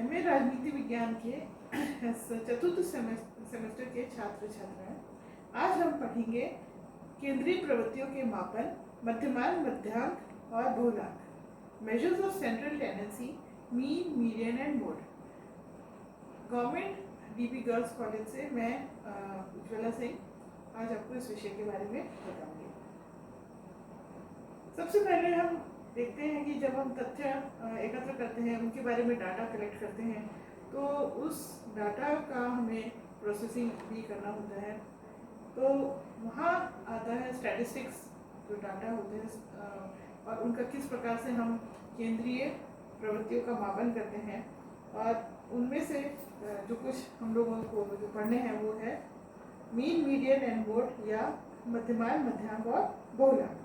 MA राजनीति विज्ञान के चतुर्थ सेमेस्टर के छात्र छात्राएं, आज हम पढ़ेंगे केंद्रीय प्रवृत्तियों के मापन, मध्यमान, मध्यांक और बहुलांक, measures of central tendency, mean, median and mode. Government DB girls college से मैं उज्ज्वला सिंह आज आपको इस विषय के बारे में बताऊंगी। सबसे पहले हम देखते हैं कि जब हम तथ्य एकत्र करते हैं, उनके बारे में डाटा कलेक्ट करते हैं, तो उस डाटा का हमें प्रोसेसिंग भी करना होता है। तो वहाँ आता है स्टैटिस्टिक्स, जो डाटा होते हैं और उनका किस प्रकार से हम केंद्रीय प्रवृत्तियों का मापन करते हैं। और उनमें से जो कुछ हम लोगों को जो पढ़ने हैं वो है मीन, मीडियन एंड मोड, या मध्यमान, मध्यांक और बहुलांक।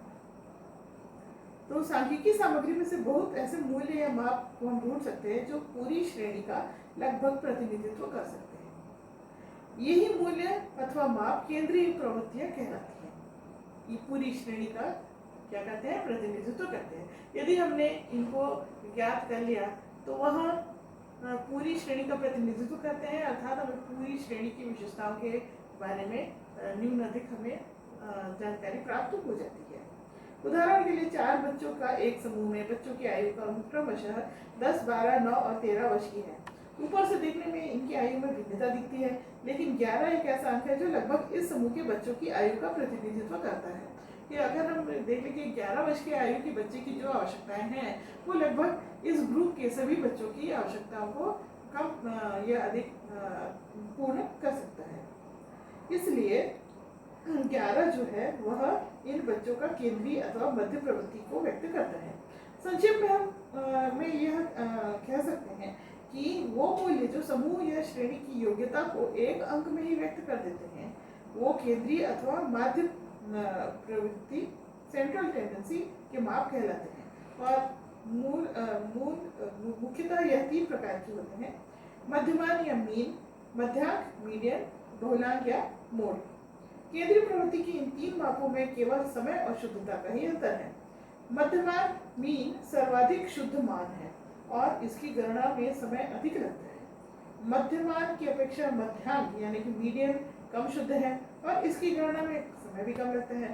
तो सांख्यिकी सामग्री में से बहुत ऐसे मूल्य या माप को हम ढूंढ सकते हैं जो पूरी श्रेणी का लगभग प्रतिनिधित्व कर सकते हैं। यही मूल्य अथवा माप केंद्रीय प्रवृत्तियां कहलाती हैं। ये पूरी श्रेणी का क्या कहते हैं, प्रतिनिधित्व करते हैं। यदि हमने इनको ज्ञात कर लिया तो वहाँ पूरी श्रेणी का प्रतिनिधित्व करते हैं, अर्थात हमें पूरी श्रेणी की विशेषताओं के बारे में न्यून अधिक हमें जानकारी प्राप्त हो जाती है। उदाहरण के लिए 4 बच्चों का एक समूह में बच्चों की आयु का क्रमशः 10, 12, 9 और 13 वर्ष की है। ऊपर से देखने में इनकी आयु में भिन्नता दिखती है, लेकिन 11 एक ऐसा अंक है जो लगभग इस समूह के बच्चों की आयु का प्रतिनिधित्व करता है। कि अगर हम देख लें कि 11 वर्ष की आयु के बच्चे की जो आवश्यकताएं हैं वो लगभग इस ग्रुप के सभी बच्चों की आवश्यकताओं को कम या अधिक पूर्ण कर सकता है। इसलिए 11 जो है वह इन बच्चों का केंद्रीय अथवा मध्य प्रवृत्ति को व्यक्त करता है। संक्षेप में हम यह कह सकते हैं कि वो मूल्य जो समूह या श्रेणी की योग्यता को एक अंक में ही व्यक्त कर देते हैं वो केंद्रीय अथवा माध्य प्रवृत्ति, सेंट्रल टेंडेंसी के माप कहलाते हैं। और मुख्यतः यह 3 प्रकार के होते हैं: मध्यमान या मीन, मध्यांक, मीडियन, बहुलांक या मोड। केंद्रीय प्रवृत्ति की इन 3 मापों में केवल समय और शुद्धता का ही अंतर है। मध्यमान मीन सर्वाधिक शुद्ध मान है और इसकी गणना में समय अधिक लगता है। मध्यमान की अपेक्षा मध्यांक यानी कि मीडियन कम शुद्ध है और इसकी गणना में समय भी कम लगता है।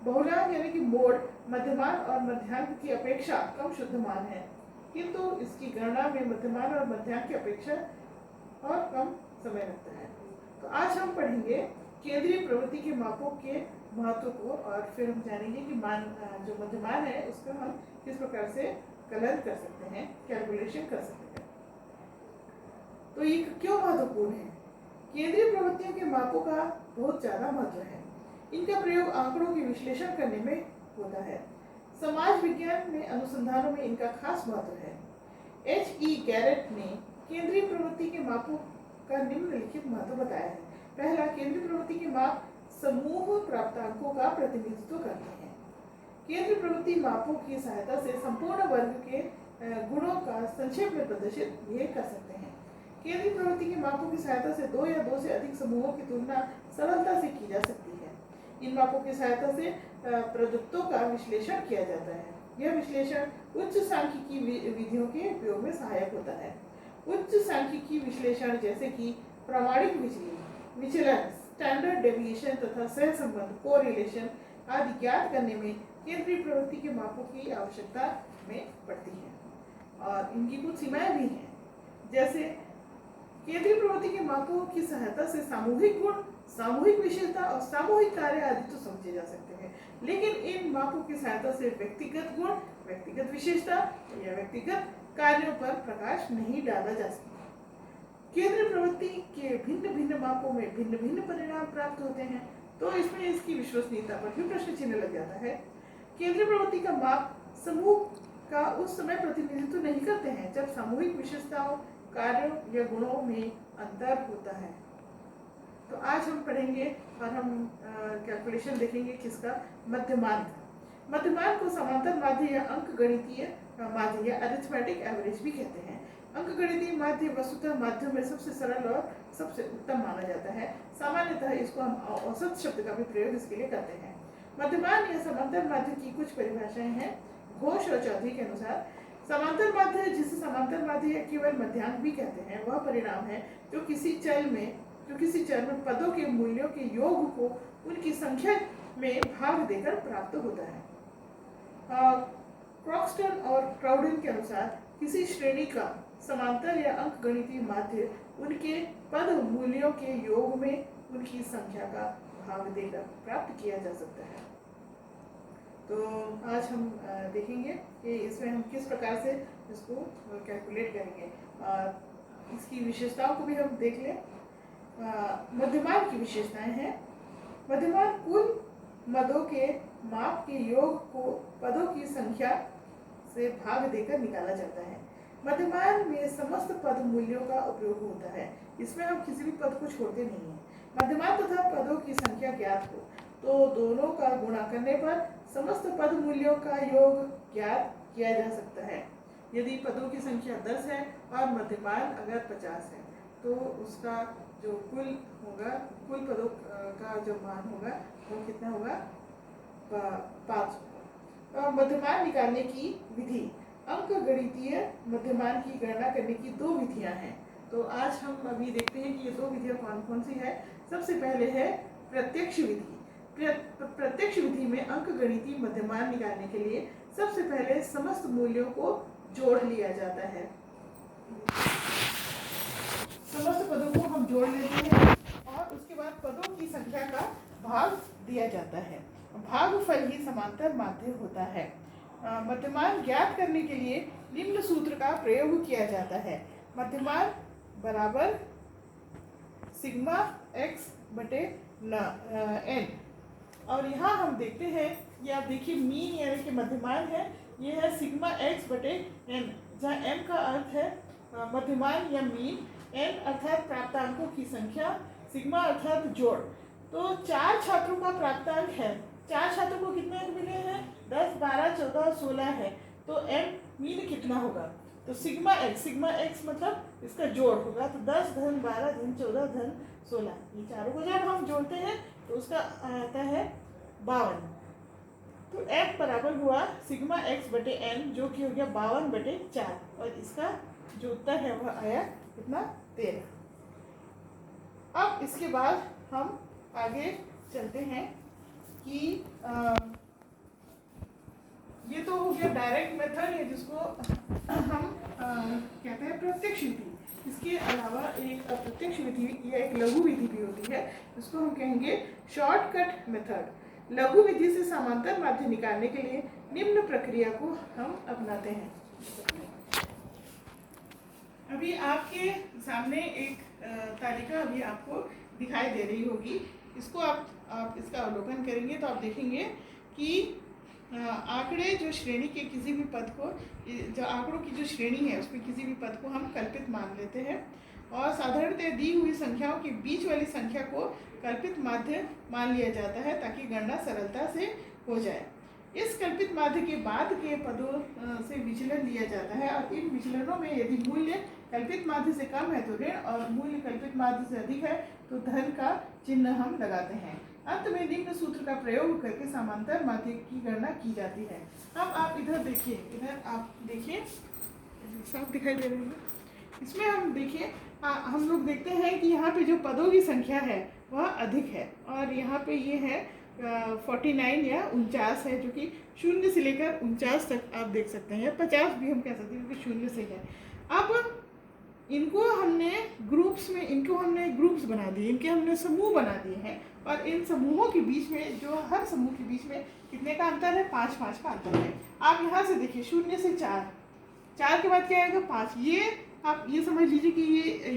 बहुलांक यानी कि मोड मध्यमान और मध्यांक की अपेक्षा कम शुद्ध मान है, किंतु इसकी गणना में मध्यमान और मध्यांक की अपेक्षा और कम समय लगता है। तो आज हम पढ़ेंगे केंद्रीय प्रवृत्ति के मापों के महत्व को, और फिर हम जानेंगे कि मान जो मध्यमान है उसको हम किस प्रकार से कलर कर सकते हैं, कैलकुलेशन कर सकते हैं। तो ये क्यों महत्वपूर्ण है? केंद्रीय प्रवृत्तियों के मापों का बहुत ज्यादा महत्व है। इनका प्रयोग आंकड़ों के विश्लेषण करने में होता है। समाज विज्ञान में अनुसंधानों में इनका खास महत्व है। H.E. गैरेट ने केंद्रीय प्रवृत्ति के मापों का निम्नलिखित महत्व बताया है। पहला, केंद्रीय प्रवृत्ति के माप समूह प्राप्तांकों का प्रतिनिधित्व करते हैं। केंद्रीय प्रवृत्ति मापों की सहायता से संपूर्ण वर्ग के गुणों का संक्षेप में प्रदर्शित ये कर सकते हैं। केंद्रीय प्रवृत्ति के मापों की सहायता से 2 या 2 से अधिक समूहों की तुलना सरलता से की जा सकती है। इन मापों की सहायता से प्रदत्तों का विश्लेषण किया जाता है। यह विश्लेषण उच्च सांख्यिकी विधियों के उपयोग में सहायक होता है। उच्च सांख्यिकी विश्लेषण जैसे कि प्रामाणिक विचलन, स्टैंडर्ड डेविएशन तथा सहसंबंध, कोरिलेशन आदि ज्ञात करने में केंद्रीय प्रवृत्ति के मापों की आवश्यकता में पड़ती है। और इनकी कुछ सीमाएं भी हैं, जैसे केंद्रीय प्रवृत्ति के मापों की सहायता से सामूहिक गुण, सामूहिक विशेषता और सामूहिक कार्य आदि तो समझे जा सकते हैं, लेकिन इन मापों की सहायता से व्यक्तिगत गुण, व्यक्तिगत विशेषता या व्यक्तिगत कार्यों पर प्रकाश नहीं डाला जा सकता। केंद्रीय प्रवृत्ति के भिन्न भिन्न मापों में भिन्न भिन्न परिणाम प्राप्त होते हैं, तो इसमें इसकी विश्वसनीयता पर भी प्रश्न चिन्ह लग जाता है। केंद्रीय प्रवृत्ति का माप समूह का उस समय प्रतिनिधित्व नहीं करते हैं जब सामूहिक विशेषताओं, कार्यों या गुणों में अंतर होता है। तो आज हम पढ़ेंगे और हम कैलकुलेशन देखेंगे किसका, मध्यमान का। मध्यमान को समांतर माध्य या अंकगणितीय माध्य या अरिथमेटिक एवरेज भी कहते हैं। अंकगणितीय माध्य वस्तुतः माध्यों में सबसे सरल और सबसे उत्तम माना जाता है। सामान्यतः इसको हम औसत शब्द का भी प्रयोग इसके लिए करते हैं। मध्यमान या समांतर माध्य की कुछ परिभाषाएं हैं। घोष और चौधरी के अनुसार समांतर माध्य, जिसे समांतर माध्य या केवल मध्यांक भी कहते हैं, वह परिणाम है जो किसी चर में पदों के मूल्यों के योग को उनकी संख्या में भाग देकर प्राप्त होता है। क्रॉक्सटन और क्राउडन के अनुसार किसी श्रेणी का समांतर या अंकगणितीय माध्य उनके पद मूल्यों के योग में उनकी संख्या का भाग देकर प्राप्त किया जा सकता है। तो आज हम देखेंगे कि इसमें हम किस प्रकार से इसको कैलकुलेट करेंगे। इसकी विशेषताओं को भी हम देख लें। मध्यमान की विशेषताएं हैं। मध्यमान कुल मदों के माप के योग को पदों की संख्या से भाग देकर निकाला जाता है। मध्यमान में समस्त पद मूल्यों का उपयोग होता है। इसमें हम किसी भी पद को छोड़ते नहीं हैं। मध्यमान तथा पदों की संख्या ज्ञात हो तो दोनों का गुणा करने पर समस्त पद मूल्यों का योग ज्ञात किया जा सकता है। यदि पदों की संख्या 10 है और मध्यमान अगर 50 है तो उसका जो कुल होगा, कुल पदों का जो मान होगा वो कितना होगा, 5। और मध्यमान निकालने की विधि, अंकगणितीय मध्यमान की गणना करने की 2 विधियां हैं। तो आज हम अभी देखते हैं कि ये 2 विधियां कौन कौन सी है। सबसे पहले है प्रत्यक्ष विधि। प्रत्यक्ष विधि में अंकगणितीय मध्यमान निकालने के लिए सबसे पहले समस्त मूल्यों को जोड़ लिया जाता है। समस्त पदों को हम जोड़ लेते हैं और उसके बाद पदों की संख्या का भाग दिया जाता है। भागफल ही समांतर माध्य होता है। मध्यमान ज्ञात करने के लिए निम्न सूत्र का प्रयोग किया जाता है। मध्यमान बराबर सिग्मा x बटे n। और यहाँ हम देखते हैं, ये आप देखिए मीन यानी कि मध्यमान है, ये है सिग्मा x बटे n, जहाँ m का अर्थ है मध्यमान या मीन, n अर्थात प्राप्तांकों की संख्या, सिग्मा अर्थात जोड़। तो 4 छात्रों का प्राप्तांक है। 4 छात्रों को कितने अंक मिले हैं? 10, 12, 14, 16 है। तो m मीन कितना होगा? तो सिग्मा x मतलब इसका जोड़ होगा। तो 10 धन 12 धन 14 धन 16, ये चारों को जब हम जोड़ते हैं तो उसका आता है 52। तो f बराबर हुआ सिग्मा x बटे n, जो कि हो गया 52 बटे 4, और इसका जो उत्तर है वह आया कितना? 13। अब इसके बाद हम आगे चलते हैं कि ये तो हो गया डायरेक्ट मेथड है, जिसको हम कहते हैं प्रत्यक्ष विधि। इसके अलावा एक अप्रत्यक्ष विधि या एक लघु विधि भी होती है, जिसको हम कहेंगे शॉर्टकट मेथड। लघु विधि से समांतर माध्य निकालने के लिए निम्न प्रक्रिया को हम अपनाते हैं। अभी आपके सामने एक तालिका अभी आपको दिखाई दे रही होगी। इसको आप इसका अवलोकन करेंगे तो आप देखेंगे कि आंकड़े जो श्रेणी के किसी भी पद को, जो आंकड़ों की जो श्रेणी है उसमें किसी भी पद को हम कल्पित मान लेते हैं, और साधारणतः दी हुई संख्याओं के बीच वाली संख्या को कल्पित माध्य मान लिया जाता है ताकि गणना सरलता से हो जाए। इस कल्पित माध्य के बाद के पदों से विचलन लिया जाता है, और इन विचलनों में यदि मूल्य कल्पित माध्य से कम है तो ऋण, और मूल्य कल्पित माध्य से अधिक है तो धन का चिन्ह हम लगाते हैं। अंत में निम्न सूत्र का प्रयोग करके समांतर माध्य की गणना की जाती है। अब आप इधर देखिए, इधर आप देखिए, साफ दिखाई दे रही है। इसमें हम देखिए, हम लोग देखते हैं कि यहाँ पे जो पदों की संख्या है वह अधिक है, और यहाँ पे ये है 49 या 49 है, जो कि 0 से लेकर 49 तक आप देख सकते हैं। 50 भी हम कह सकते हैं क्योंकि 0 से है। अब इनको हमने ग्रुप्स बना दिए, इनके हमने समूह बना दिए हैं, और इन समूहों के बीच में, जो हर समूह के बीच में कितने का अंतर है? 5-5 का अंतर है। आप यहाँ से देखिए 0 से 4 के बाद क्या आएगा? 5। ये आप ये समझ लीजिए कि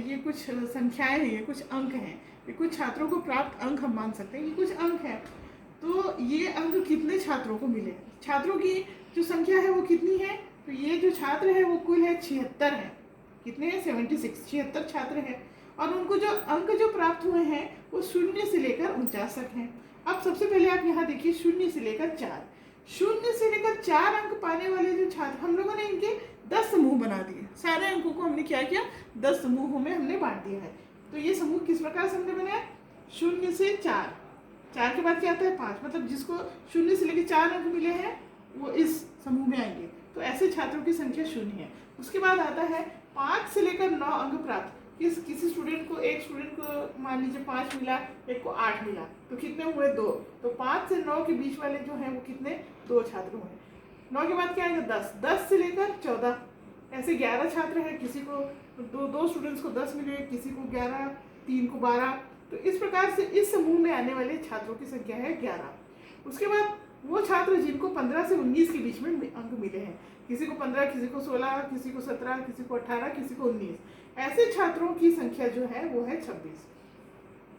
ये कुछ संख्याएं हैं, ये कुछ अंक हैं, ये कुछ छात्रों को प्राप्त अंक हम मान सकते हैं, ये कुछ अंक हैं। तो ये अंक कितने छात्रों को मिले? छात्रों की जो संख्या है वो कितनी है? तो ये जो छात्र है वो कुल है 76 है। कितने हैं? 76 छात्र हैं, और उनको जो अंक जो प्राप्त हुए हैं वो 0 से लेकर 49 तक हैं। अब सबसे पहले आप यहाँ देखिए 0 से लेकर 4, 0 से लेकर 4 अंक पाने वाले जो छात्र, हम लोगों ने इनके 10 समूह बना दिए। सारे अंकों को हमने क्या किया? 10 समूहों में हमने बांट दिया है। तो ये समूह किस प्रकार से हमने बनाया? 0 से 4 के बाद क्या आता है? 5, मतलब जिसको 0 से लेकर 4 अंक मिले हैं वो इस समूह में आएंगे। तो ऐसे छात्रों की संख्या 0 है। उसके बाद आता है 5 से लेकर 9 अंक प्राप्त। किसी स्टूडेंट को, एक स्टूडेंट को मान लीजिए 5 मिला, एक को 8 मिला, तो कितने हुए? 2। तो 5 से 9 के बीच वाले जो हैं वो कितने? 2 छात्र हुए। 9 के बाद क्या आएगा? 10। 10 से लेकर 14, ऐसे 11 छात्र हैं। किसी को दो स्टूडेंट्स को 10 मिले, किसी को 11, 3 को 12। तो इस प्रकार से इस समूह में आने वाले छात्रों की संख्या है 11। उसके बाद वो छात्र जिनको 15 से 19 के बीच में अंक मिले हैं, किसी को 15, किसी को 16, किसी को 17, किसी को 18, किसी को 19, ऐसे छात्रों की संख्या जो है वो है 26।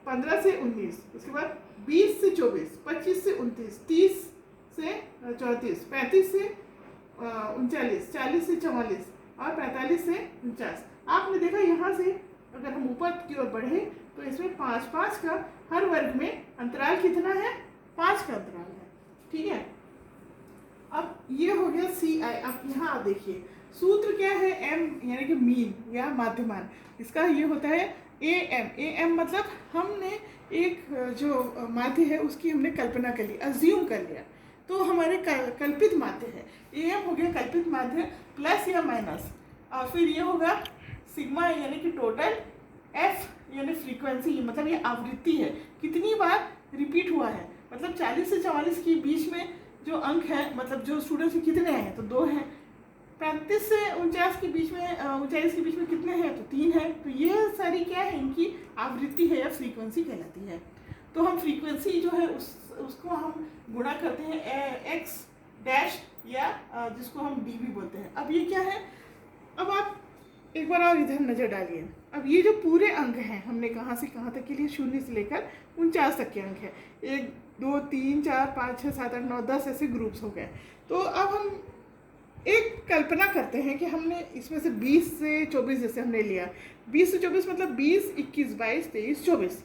15 से 19, उसके बाद 20 से 24, 25 से 29, 30 से 34, 35 से 39, 40 से 44 और 45 से 49। आपने देखा यहाँ से अगर हम ऊपर की ओर बढ़े तो इसमें 5-5 का हर वर्ग में अंतराल कितना है? 5 का अंतराल है। ठीक है, अब ये हो गया CI। अब यहाँ आप देखिए सूत्र क्या है? M यानी कि मीन या माध्यमान। इसका ये होता है AM मतलब हमने एक जो माध्य है उसकी हमने कल्पना कर ली, अज्यूम कर लिया, तो हमारे कल्पित माध्य है। AM हो गया कल्पित माध्य, प्लस या माइनस, और फिर ये होगा सिग्मा यानी कि टोटल, F यानी फ्रीक्वेंसी, मतलब ये आवृत्ति है, कितनी बार रिपीट हुआ है। मतलब 40 से 44 के बीच में जो अंक है, मतलब जो स्टूडेंट्स कितने हैं? तो 2 हैं। 35 से 49 के बीच में 39 के बीच में कितने हैं? तो 3 हैं। तो ये सारी क्या है? इनकी आवृत्ति है या फ्रीक्वेंसी कहलाती है। तो हम फ्रीक्वेंसी जो है उसको हम गुणा करते हैं x डैश या जिसको हम d भी बोलते हैं। अब ये क्या है? अब आप एक बार और इधर नज़र डालिए। अब ये जो पूरे अंक हैं, हमने कहाँ से कहाँ तक के लिए 0 से लेकर 49 तक के अंक है। 1 2 3 4 5 6 7 8 9 10 ऐसे ग्रुप्स हो गए। तो अब हम एक कल्पना करते हैं कि हमने इसमें से 20 से 24 जैसे हमने लिया, 20 से 24 मतलब 20, 21, 22, 23, 24।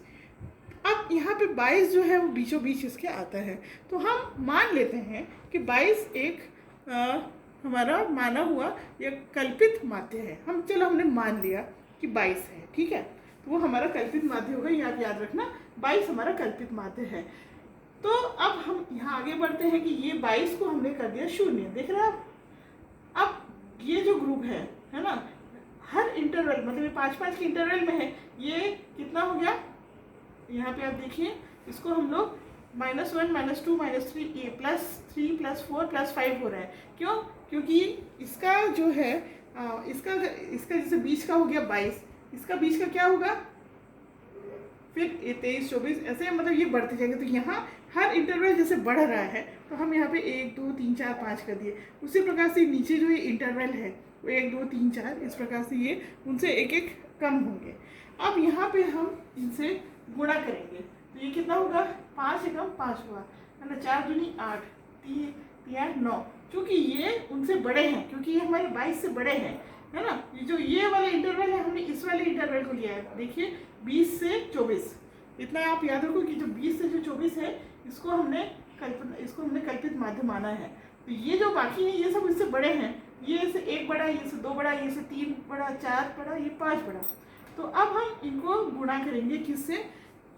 अब यहाँ पे 22 जो है वो बीचों बीच इसके आता है, तो हम मान लेते हैं कि 22 एक हमारा माना हुआ या कल्पित माध्य है। हमने मान लिया कि 22 है, ठीक है, तो वो हमारा कल्पित माध्य होगा। ये आप याद रखना, 22 हमारा कल्पित माध्य है। तो अब हम यहाँ आगे बढ़ते हैं कि ये 22 को हमने कर दिया 0, देख रहे हैं आप। अब ये जो ग्रुप है ना, हर इंटरवल मतलब ये 5-5 के इंटरवल में है, ये कितना हो गया? यहाँ पे आप देखिए, इसको हम लोग -1, -2, -3, +3, +4, +5 हो रहा है। क्यों? क्योंकि इसका जो है इसका जैसे बीच का हो गया 22, इसका बीच का क्या होगा? फिर 23, 24 ऐसे, मतलब ये बढ़ते जाएंगे। तो यहाँ हर इंटरवल जैसे बढ़ रहा है तो हम यहाँ पे 1 2 3 4 5 कर दिए। उसी प्रकार से नीचे जो ये इंटरवल है वो 1 2 3 4 इस प्रकार से ये उनसे एक एक कम होंगे। अब यहाँ पे हम इनसे गुणा करेंगे तो ये कितना होगा? 5 एकम 5 हुआ है ना, 4 दूनी 8, 3 8 9। क्योंकि ये उनसे बड़े हैं, क्योंकि ये हमारे 22 से बड़े हैं, है ना। ये जो ये वाला इंटरवल है हमने इस वाले इंटरवल को लिया है। देखिए 20 से 24, इतना आप याद रखो कि जो 20 से जो 24 है इसको हमने कल्पित माध्य माना है। तो ये जो बाकी है ये सब इससे बड़े हैं, ये से 1 बड़ा, ये से 2 बड़ा, ये से 3 बड़ा, 4 बड़ा, ये 5 बड़ा। तो अब हम इनको गुणा करेंगे किससे?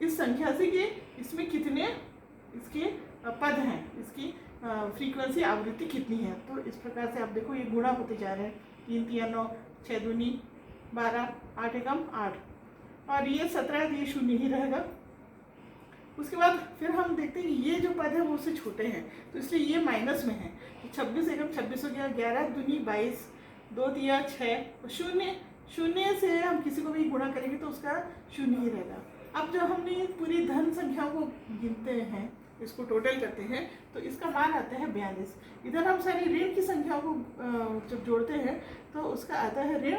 इस संख्या से कि इसमें कितने इसके पद हैं, इसकी फ्रीक्वेंसी आवृत्ति कितनी है। तो इस प्रकार से आप देखो ये गुणा होते जा रहे हैं। 3 3 9, 6 दूनी 12, 8 एकम 8, और ये 17 है तो ये 0 ही रहेगा। उसके बाद फिर हम देखते हैं कि ये जो पद है वो उससे छोटे हैं, तो इसलिए ये माइनस में है। तो 26 एकम 26 हो गया, 11 दूनी 22, 2 दिया 6, 0 से हम किसी को भी गुणा करेंगे तो उसका 0 ही रहेगा। अब जब हमने पूरी धन संख्याओं को गिनते हैं, इसको टोटल करते हैं, तो इसका मान आता है 42। इधर हम सारी ऋण की संख्याओं को जब जोड़ते हैं तो उसका आता है ऋण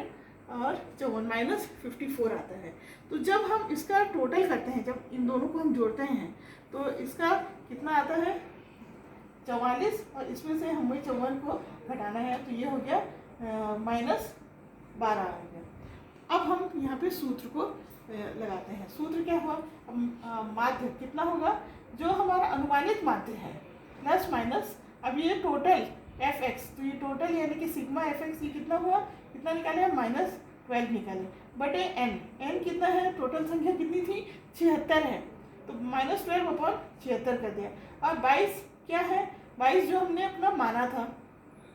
और 54 -54 आता है। तो जब हम इसका टोटल करते हैं, जब इन दोनों को हम जोड़ते हैं तो इसका कितना आता है? 44, और इसमें से हमें 54 को घटाना है तो ये हो गया -12 आ गया। अब हम यहाँ पे सूत्र को लगाते हैं। सूत्र क्या हुआ? माध्य कितना होगा? जो हमारा अनुमानित माध्य है प्लस माइनस, अब ये टोटल fx, तो ये टोटल यानी कि सिग्मा fx ये कितना हुआ? कितना निकाले हम? -12 निकाले बटे n कितना है? टोटल संख्या कितनी थी? 76 है, तो -12/76 कर दिया। और 22 क्या है? 22 जो हमने अपना माना था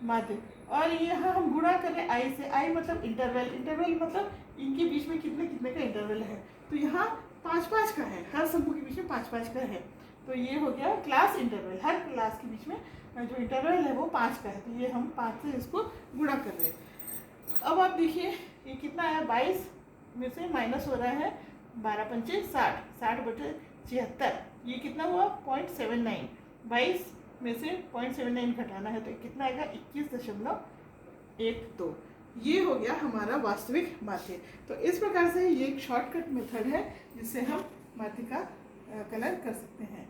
माध्य, और यहाँ हम गुणा करें आई से, आई मतलब इंटरवल, इंटरवल मतलब इनके बीच में कितने कितने का इंटरवल है, तो यहाँ 5-5 का है, हर शंकु के बीच में 5-5 का है। तो ये हो गया क्लास इंटरवल, हर क्लास के बीच में जो इंटरवल है वो 5 का है, तो ये हम 5 से इसको गुणा कर रहे हैं। अब आप देखिए ये कितना आया, 22 में से माइनस हो रहा है 12 पंचे 60, 60/76, ये कितना हुआ 0.79, 22 में से 0.79 घटाना है तो कितना आएगा 21.12। ये हो गया हमारा वास्तविक माध्य। तो इस प्रकार से ये एक शॉर्टकट मेथड है जिससे हम माध्य का कलन कर सकते हैं।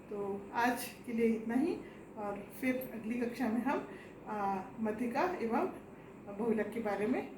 तो आज के लिए इतना ही, और फिर अगली कक्षा में हम मध्यिका एवं बहुलक के बारे में